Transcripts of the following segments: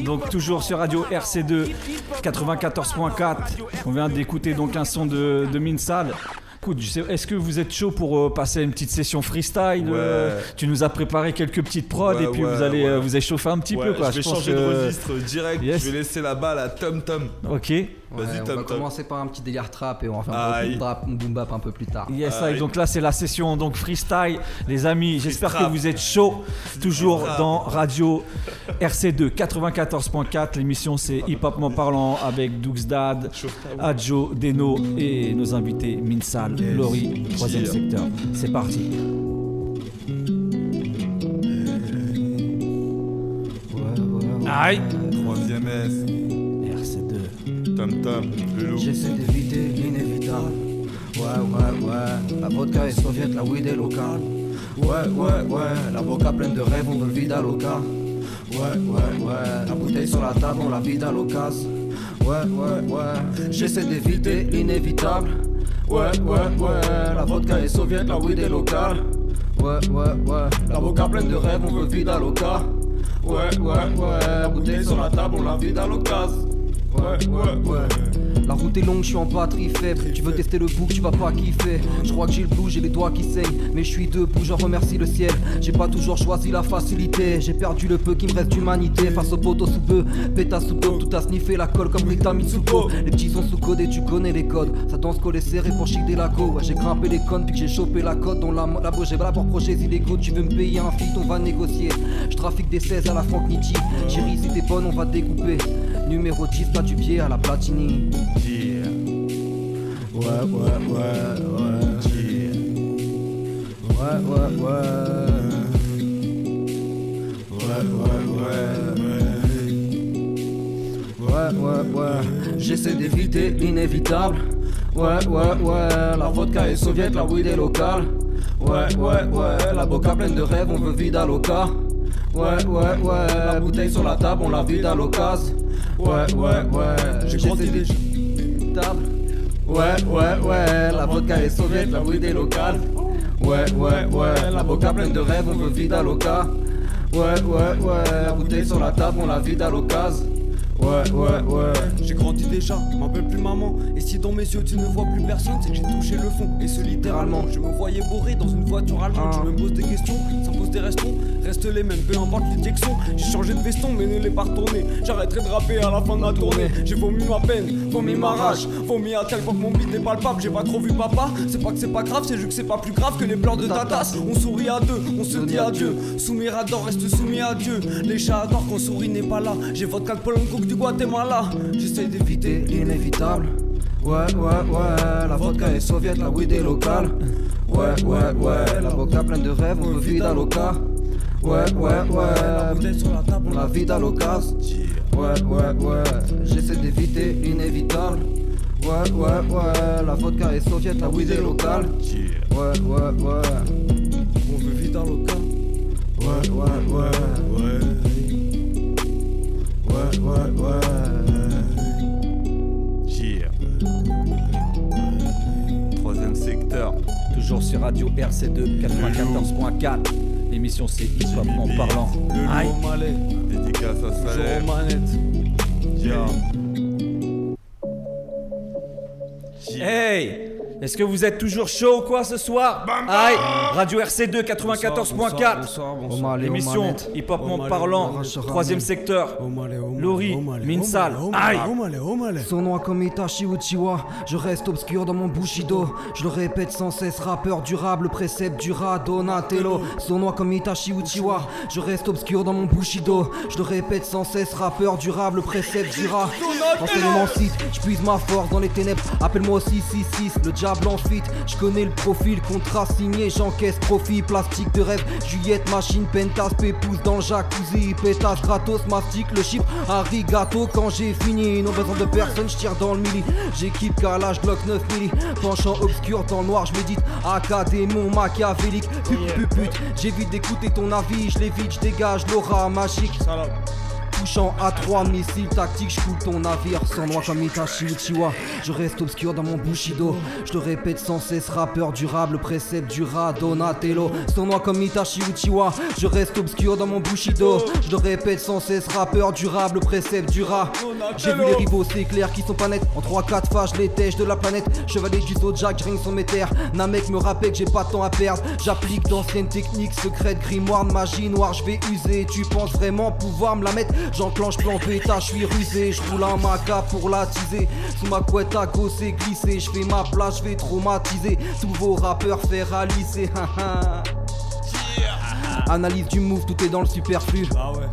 Donc toujours sur Radio RC2 94.4. On vient d'écouter donc un son de Minsal. Écoute, est-ce que vous êtes chaud pour passer une petite session freestyle? Tu nous as préparé quelques petites prods et puis vous allez vous échauffer un petit peu quoi. Je vais changer de registre direct. Je vais laisser la balle à Tom Tom. Ok. Vas-y, on va commencer par un petit délire trap et on va faire un boom bap un peu plus tard. Yes, donc là c'est la session donc freestyle, les amis. J'espère que vous êtes chauds. Toujours dans Radio RC2 94.4. L'émission c'est Hip Hop en parlant avec Duxdad, Adjo, Deno et nos invités Minsal, Lori, 3ème secteur. C'est parti. Aïe. 3ème S. Tom Tom, le loup. J'essaie d'éviter l'inévitable. Ouais. La vodka est soviète, la weed est locale. Ouais. La boca pleine de rêves, on veut le vide à l'oca. Ouais. La bouteille sur la table, on la vide à l'occasion. Ouais. J'essaie d'éviter l'inévitable. Ouais. La vodka est soviète, la weed est locale. Ouais. La boca pleine de rêves, on veut le vide à l'oca. Ouais. La bouteille sur la table, on la vide à l'occasion. Ouais. La route est longue, je suis en batterie faible. Tu veux tester le bouc, tu vas pas kiffer. Je crois que j'ai le blues, j'ai les doigts qui saignent. Mais je suis debout, je remercie le ciel. J'ai pas toujours choisi la facilité. J'ai perdu le peu qui me reste d'humanité. Face au poteau sous peu, pétasse sous peu. Tout a sniffé la colle comme Rita Mitsuko. Les petits sont sous-codés, tu connais les codes. Ça danse collé serré pour chier la go. Ouais, j'ai grimpé les connes puis que j'ai chopé la cote. Dans la j'ai là pour projets illégaux. Tu veux me payer un feat, on va négocier. Je trafique des 16 à la Franck Nitti. Chérie, si t'es bonne, on va découper. Numéro 10, pas du pied à la Platini. Ouais. J'essaie d'éviter l'inévitable. Ouais. La vodka est soviète, la weed est locale. Ouais. La boca pleine de rêves, on veut vide à l'oca. Ouais. La bouteille sur la table, on la vide à l'occasion. Ouais. J'ai grandi déjà. Ouais. La vodka est soviète, la weed est locale. Ouais. La boca pleine de rêves, on veut vide à l'oca. Ouais. La bouteille sur la table, on la vide à l'occasion. Ouais. J'ai grandi déjà, je m'appelle plus maman. Et si dans mes yeux tu ne vois plus personne, c'est que j'ai touché le fond. Et ce littéralement, je me voyais bourré dans une voiture allemande. Je me pose des questions, ça me pose des restons. Restent les mêmes, peu importe les directions. J'ai changé de veston mais ne l'ai pas retourné. J'arrêterai de rapper à la fin de ma tournée. J'ai vomi ma peine, vomi ma rage. Vomi à tel point que mon beat n'est palpable. J'ai pas trop vu papa, c'est pas que c'est pas grave. C'est juste que c'est pas plus grave que les pleurs de ta tasse. On sourit à deux, on se dit adieu. Soumis radar, reste soumis à Dieu. Les chats adorent quand souris n'est pas là. J'ai vodka de Polanco du Guatemala. J'essaie d'éviter l'inévitable. Ouais. La vodka est soviète, la weed est locale. Ouais. La vodka pleine de rêves, on veut vide à l'oca. Ouais. La bouteille sur la table, on la vide à l'occasion. Ouais. J'essaie d'éviter l'inévitable. Ouais. La vodka est soviète, la weed est locale. Ouais. On veut vide à l'oca. Ouais. 3ème secteur. Toujours sur Radio RC2 94.4. L'émission c'est Hip Hop en parlant. Le loup au malais. Dédicace à Salem. Toujours aux manettes. Hey, est-ce que vous êtes toujours chaud ou quoi ce soir? Aïe, Radio RC2 94.4. L'émission Hip Hop en parlant, 3ème secteur. Lori, Minsal, aïe. Sournois comme Itachi Uchiwa, je reste obscur dans mon Bushido. Je le répète sans cesse, rappeur durable, précepte du rat Donatello. Sournois comme Itachi Uchiwa, je reste obscur dans mon Bushido. Je le répète sans cesse, rappeur durable, précepte du rat. Enseignement site, je puise ma force dans les ténèbres. Appelle-moi 666, le diable en fuite. Je connais le profil, contrat signé, j'encaisse profit. Plastique de rêve, Juliette, machine, pentas, pépouze dans le jacuzzi. Pétasse, gratos, mastique, le chiffre, arigato. Quand j'ai fini, non besoin de personne, je tire dans le milli. J'équipe calage, Glock 9 milli. Penchant obscur dans le noir, je médite. Académon machiavélique, pute. J'évite d'écouter ton avis, je l'évite, je dégage l'aura magique. touchant à 3 missiles tactiques, je coule ton navire sournois comme Itachi Uchiwa. Je reste obscur dans mon Bushido, je le répète sans cesse, rappeur durable, précepte du rat Donatello. Sournois comme Itachi Uchiwa, je reste obscur dans mon Bushido, je le répète sans cesse, rappeur durable, précepte du rat. J'ai vu les rivaux, c'est clair, qui sont pas nets. En 3-4 phases, je les tèche de la planète. Chevalier du Zodiac, je règne sur mes terres. Namek me rappelle que j'ai pas de temps à perdre. J'applique d'anciennes techniques secrètes, grimoire de magie noire, je vais user. Tu penses vraiment pouvoir me la mettre? J'enclenche plan bêta, je suis rusé. Je roule un maca pour l'attiser. Sous ma couette à gauche et glisser. Je fais ma place, je vais traumatiser. Tous vos rappeurs faire à lycée. Analyse du move, tout est dans le superflu. Ah ouais.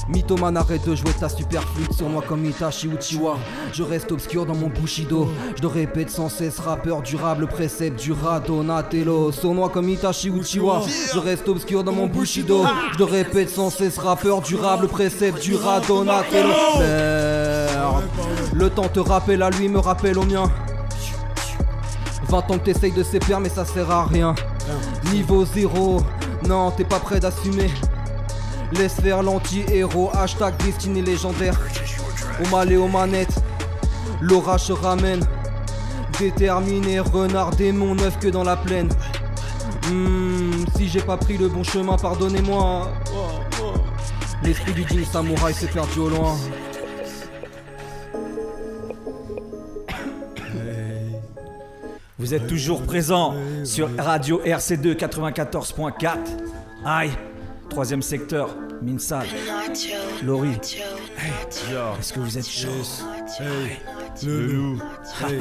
Mythomane, arrête de jouer ta super flûte sur moi comme Itachi Uchiwa. Je reste obscur dans mon Bushido, je le répète sans cesse, rappeur durable, précepte du rat Donatello. Sournois comme Itachi Uchiwa, je reste obscur dans mon Bushido, je le répète sans cesse, rappeur durable, précepte du rat Donatello. Merde, le temps te rappelle à lui, me rappelle au mien. 20 ans que t'essayes de séparer mais ça sert à rien. Niveau 0, non t'es pas prêt d'assumer. Laisse faire l'anti-héros, hashtag destiné légendaire. Au mal et aux manettes, l'orage se ramène. Déterminé, renard, démon, neuf que dans la plaine. Si j'ai pas pris le bon chemin, pardonnez-moi. L'esprit du digne samouraï s'est perdu au loin. Vous êtes toujours présent sur Radio RC2 94.4. Aïe, troisième secteur, Minsal, Laurie. Hey, est-ce que vous êtes chaud? Hey, le loup. Hey,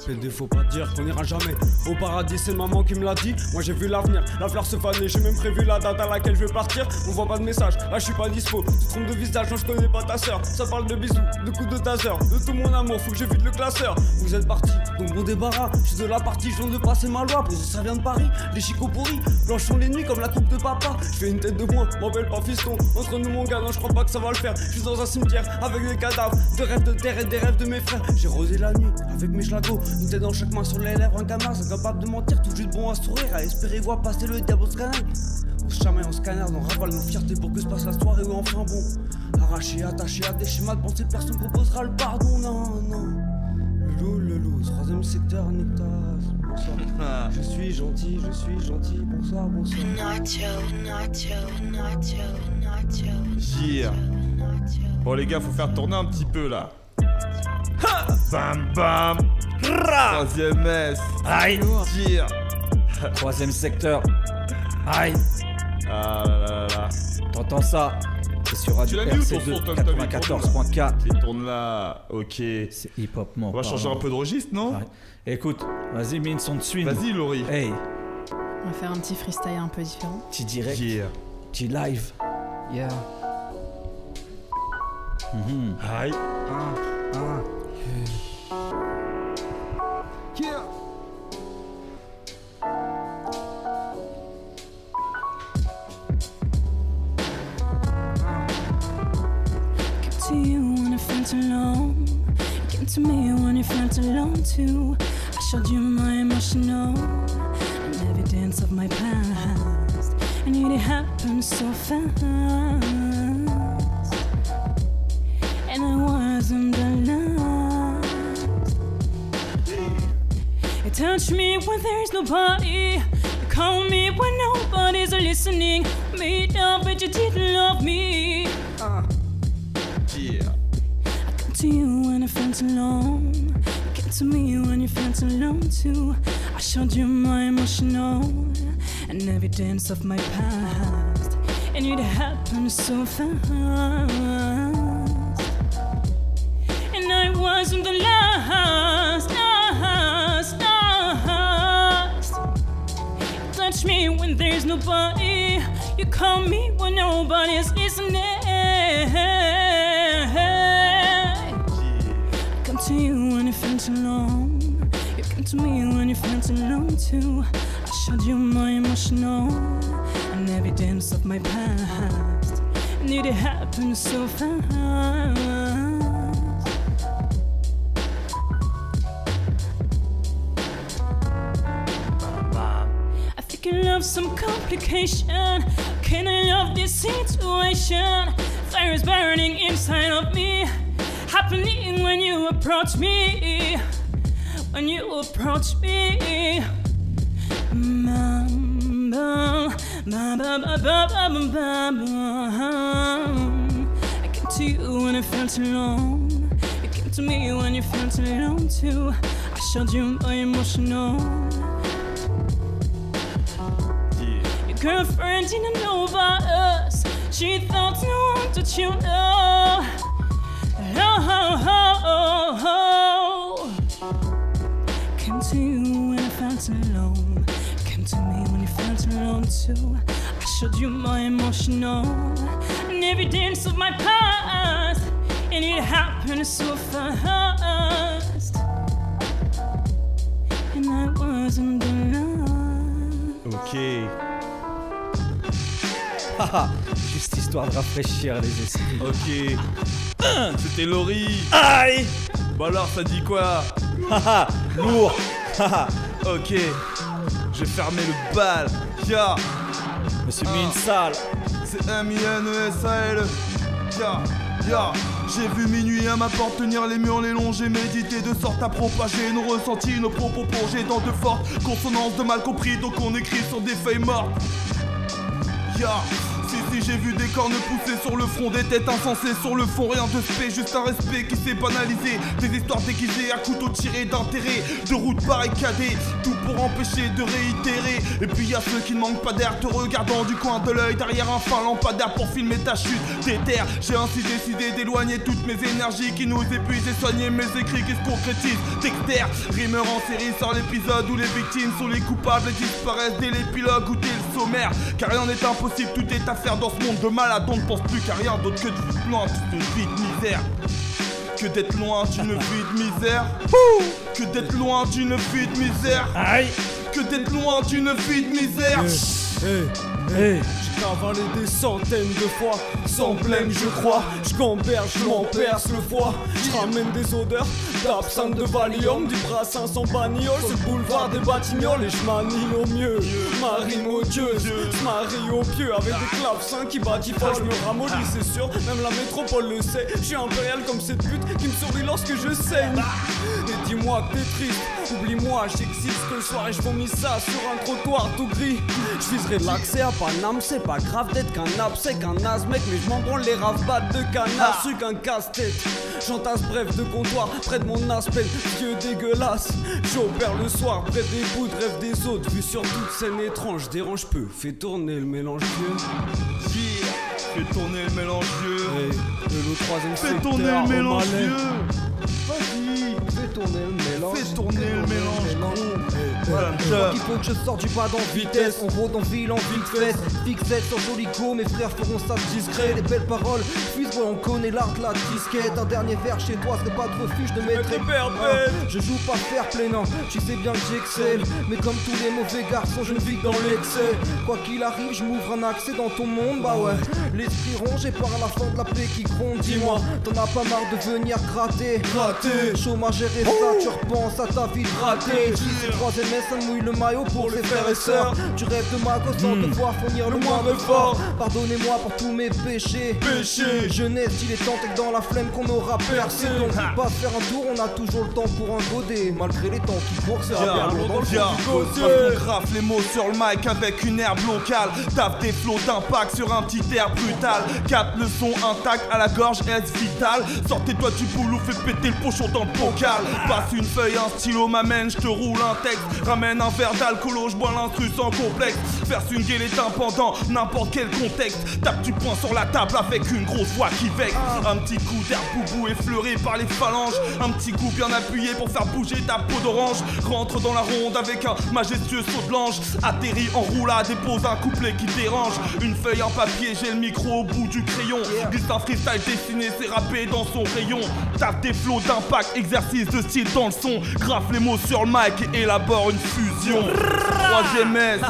PD, faut pas dire qu'on ira jamais au paradis, c'est maman qui me l'a dit. Moi j'ai vu l'avenir, la fleur se faner. J'ai même prévu la date à laquelle je vais partir. On voit pas de message, là je suis pas dispo. Tu te trompes de visage, non je connais pas ta sœur. Ça parle de bisous, de coups de taser, de tout mon amour, faut que j'évite le classeur. Vous êtes partis, donc bon débarras. Je suis de la partie, je viens de passer ma loi. Posé ça vient de Paris, les chicots pourris. Blanches sont les nuits comme la coupe de papa. Je fais une tête de moins, m'appelle pas fiston. Entre nous mon gars, non je crois pas que ça va le faire. Je suis dans un cimetière avec des cadavres, de rêves de terre et des rêves de mes frères. J'ai rosé la nuit avec mes schlagos, une tête dans chaque main sur les lèvres, un gamin incapable de mentir, tout juste bon à sourire, à espérer voir passer le diable au scanner. On se chamaille, on se canarde, on ravale nos fiertés pour que se passe la soirée ou enfin bon. Arraché, attaché à des schémas de pensée, personne proposera le pardon, non, non. Le loup, troisième secteur, Nictas, bonsoir. Je suis gentil, bonsoir, bonsoir. Yeah. Bon les gars, faut faire tourner un petit peu là. Ha! Bam bam. Troisième S. Aïe, Tire. troisième secteur. Aïe, Ah là là là. t'entends ça? C'est sur Radio Tu l'as mis où, ton RC2 son, Tom Tom? 94.4. Il tourne là. Ok. C'est hip-hop, mon. On va changer un peu de registre, non? Ouais. Écoute, vas-y, mine son de swing. Vas-y Laurie. Hey, On va faire un petit freestyle un peu différent. petit direct, Yeah. petit live. Yeah. Aïe. Yeah. Came to you when I felt alone. Came to me when you felt alone too. I showed you my emotional and evidence of my past. And it happened so fast. And I wasn't the last. You touch me when there's nobody. You call me when nobody's listening. Made up but you didn't love me. Yeah. Come to you when I felt alone. You came to me when you felt alone too. I showed you my emotional and evidence of my past. And it happened so fast. And I wasn't the last. Touch me when there's nobody. You call me when nobody's listening. Come to you when you felt alone. You come to me when you felt alone too. I showed you my emotional and evidence of my past. And it happened so fast. I think I love some complication. Can I love this situation? fire is burning inside of me, happening when you approach me. When you approach me. Bum, bum, bum, bum, bum, bum, bum, bum. I came to you when I felt alone. You came to me when you felt alone too. I showed you my emotional. Your girlfriend didn't know about us. She thought no one that you know. Oh. Came to you when I felt alone. Came to me when you felt alone too. I showed you my emotional and evidence of my past, and it happened so fast, and I wasn't alone. Ok. Haha, juste histoire de rafraîchir les esprits. Ok. C'était Laurie. Aïe. Bah alors, ça dit quoi? Haha, lourd. Haha. Ok. J'ai fermé le bal. Ya. Je me suis mis une salle. C'est M-I-N-E-S-A-L. Ya. J'ai vu minuit à ma porte tenir les murs, les longer, méditer de sorte à propager nos ressentis, nos propos plongés dans de fortes consonances de mal compris, donc on écrit sur des feuilles mortes. Ya. Si j'ai vu des cornes pousser sur le front, des têtes insensées sur le fond, rien de spé, juste un respect qui s'est banalisé. Des histoires déguisées à couteau tiré d'intérêt, de routes barricadées, tout pour empêcher de réitérer. Et puis y'a ceux qui ne manquent pas d'air, te regardant du coin de l'œil derrière un fin lampadaire pour filmer ta chute des terres. J'ai ainsi décidé d'éloigner toutes mes énergies qui nous épuisent et soigner mes écrits qui se concrétisent. Dexter, rimeur en série sur l'épisode où les victimes sont les coupables et disparaissent dès l'épilogue ou dès le sommaire. Car rien n'est impossible, tout est à faire dans ce monde de malade, on ne pense plus qu'à rien d'autre que de plainte, de vie de misère. Que d'être loin d'une vie de misère. Que d'être loin d'une vie de misère. Aïe. Que d'être loin d'une vie de misère. J'ai cavalé des centaines de fois, sans blême je crois. Je gamberge, je m'en perce le foie. Je ramène des odeurs d'absinthe, de Valium, du brassin sans bagnole. C'est le boulevard des Batignolles et je m'anime au mieux. Ma rime odieuse, je marie au pieu avec des clavecins qui batifolent. Je me ramollis c'est sûr, même la métropole le sait. Je suis impérial comme cette pute qui me sourit lorsque je saigne. Et dis-moi que t'es triste, oublie-moi, j'existe que le soir et je vomis ça sur un trottoir tout gris. Je viserai de l'accès à Paname, c'est pas grave d'être qu'un abcès, qu'un as mec, mais je m'en branle les ravates de canard. Je suis qu'un casse-tête, j'entasse bref de comptoir près de mon aspect, vieux dégueulasse. J'opère le soir près des bouts de rêve des autres, vu sur toute scène étrange, dérange peu, fais tourner le mélange vieux. Fais tourner le mélange vieux. Et le troisième Fais secteur, tourner le mélange O'Malley. vieux. Vas-y. Fais tourner le mélange. Fais tourner le mélange. Voilà, Je crois qu'il faut que je sorte du pas dans vitesse. On rôde en ville, en ville fesse. Fixette sur Jolico, mes frères feront ça discret. Les belles paroles, fils, ouais, on connaît l'art de la disquette. Un dernier verre chez toi serait pas trop fiche de mettre. Je joue pas fair play, non, tu sais bien que j'excelle. Mais comme tous les mauvais garçons, je ne vis que dans l'excès. Quoi qu'il arrive, je m'ouvre un accès dans ton monde, bah ouais. L'esprit rongé par la fin de la paix qui gronde. Dis-moi, t'en as pas marre de venir gratter. Chômage et ça, tu repenses à ta vie de raté. C'est 3ème S, ça mouille le maillot pour les frères et sœurs. Tu rêves de ma gosse sans devoir fournir le moindre effort. Pardonnez-moi pour tous mes péchés. Jeunesse, il est tenté que dans la flemme qu'on aura percé. Donc pas faire un tour, on a toujours le temps pour un godet. Malgré les temps qui courent, c'est bien lourd dans le fond du côté. On graffe les mots sur le mic avec une herbe locale. Tape des flots d'impact sur un petit air brutal. Capte le son intact à la gorge, est vital. Sortez-toi du boulot, fais péter le pochon dans le bocal. Passe une feuille, un stylo, m'amène, je te roule un texte. Ramène un verre d'alcoolo, je bois l'instru sans complexe. Verse une guélette pendant n'importe quel contexte. Tape du poing sur la table avec une grosse voix qui vexe. Un petit coup d'air boubou effleuré par les phalanges. Un petit coup bien appuyé pour faire bouger ta peau d'orange. Rentre dans la ronde avec un majestueux saut de l'ange. Atterrit en roulade, dépose un couplet qui dérange. Une feuille en papier, j'ai le micro au bout du crayon. Glisse un freestyle dessiné, c'est rappé dans son rayon. Tape des flots d'impact, exercice de style dans le son. Graffe les mots sur le mic et élabore une fusion. 3ème S,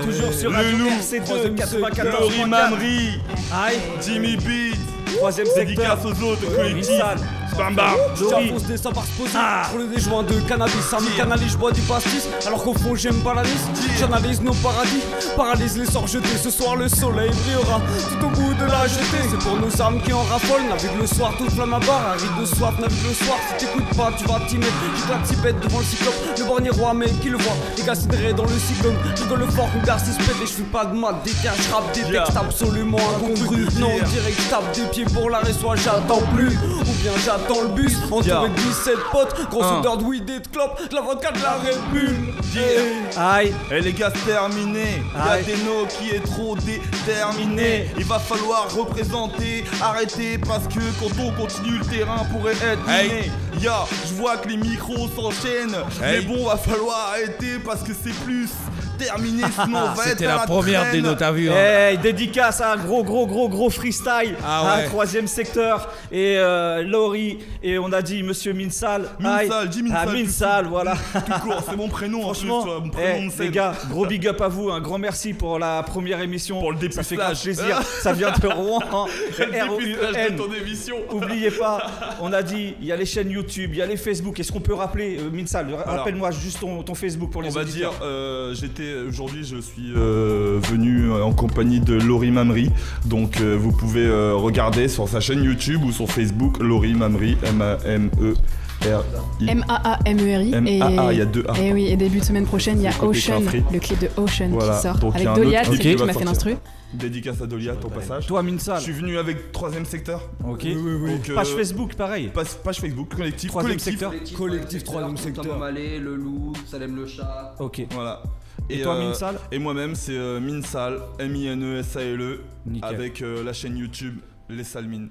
Toujours sur le Radio loup, RC2 94.4. Laurie Mamry, Aïe. Jimmy Beat. 3ème Dédicace secteur. aux autres collectifs. Une salle. Bam bam. Je tiens à foncer, ça va se poser. Prendre des joints de cannabis, ça me canalise, je bois du pastis. Alors qu'au fond j'aime pas la liste. J'analyse nos paradis, paralyse les sorts jetés. Ce soir le soleil brillera tout au bout de la jetée. C'est pour nos âmes qui en raffolent. Navigue le soir, toute flamme à barre. Un ride de soif, navigue le soir. Si t'écoutes pas, tu vas t'y mettre. Tu claques si bête devant le cyclope. Le bornier roi, mais qui le voit. Les gars sidérés dans le cyclone. Rigole fort, regarde si se pète. Et je fais pas de maths, des terres, je rappe des textes absolument incongrus. Non, on dirait que je tape des pieds pour l'arrêt, soit j'attends plus. Ou bien j'attends le bus, entouré de 17 potes. Grosse odeur de weed et de clope, de la vodka, de la Red Bull. Aïe. Eh les gars, c'est terminé. Y'a Deno qui est trop déterminé. Il va falloir représenter, arrêter parce que quand on continue le terrain pourrait être miné. Ya, je vois que les micros s'enchaînent. Mais bon, va falloir arrêter parce que c'est plus terminé, sinon on va être C'était à la première traîne. des notes à vue. Hey, dédicace à un gros freestyle Ah ouais. à un 3ème secteur et Laurie et on a dit Monsieur Minsal. Minsal, dis Minsal. Ah, Minsal, voilà. Tout court, c'est mon prénom Franchement, en plus, mon prénom de les gars, gros big up à vous, un grand merci pour la première émission. Pour le ça fait grave dépucelage. plaisir. Ça vient de Rouen. de ton émission. Oubliez pas, on a dit, il y a les chaînes YouTube, il y a les Facebook. Est-ce qu'on peut rappeler, Minsal, rappelle-moi juste ton Facebook pour les On va dire, auditeurs. aujourd'hui je suis venu en compagnie de Laurie Mamry. Donc vous pouvez regarder sur sa chaîne YouTube ou sur Facebook, Laurie Mamry, M-A-M-E-R-I. M-A-A-M-E-R-I. M-A-A, il y a 2 A. Et oui, et début de semaine prochaine, il y a C'est le côté Ocean, crafterie. le clip de Ocean Voilà, qui sort. donc il y Avec a un Doliat, autre c'est clip lui qui qui va m'a fait sortir. l'instru. Dédicace à Doliat au passage. Toi, Je Minsal. suis venu avec 3ème secteur. Ok. Donc, Page Facebook, pareil. Page Facebook, collectif. 3ème secteur. Collectif 3ème secteur. Malé, le loup, Salem le chat. Ok. Voilà. Et toi, Minsal? Et moi-même, c'est Minsal, M-I-N-E-S-A-L-E, Nickel. avec la chaîne YouTube Les Salmines.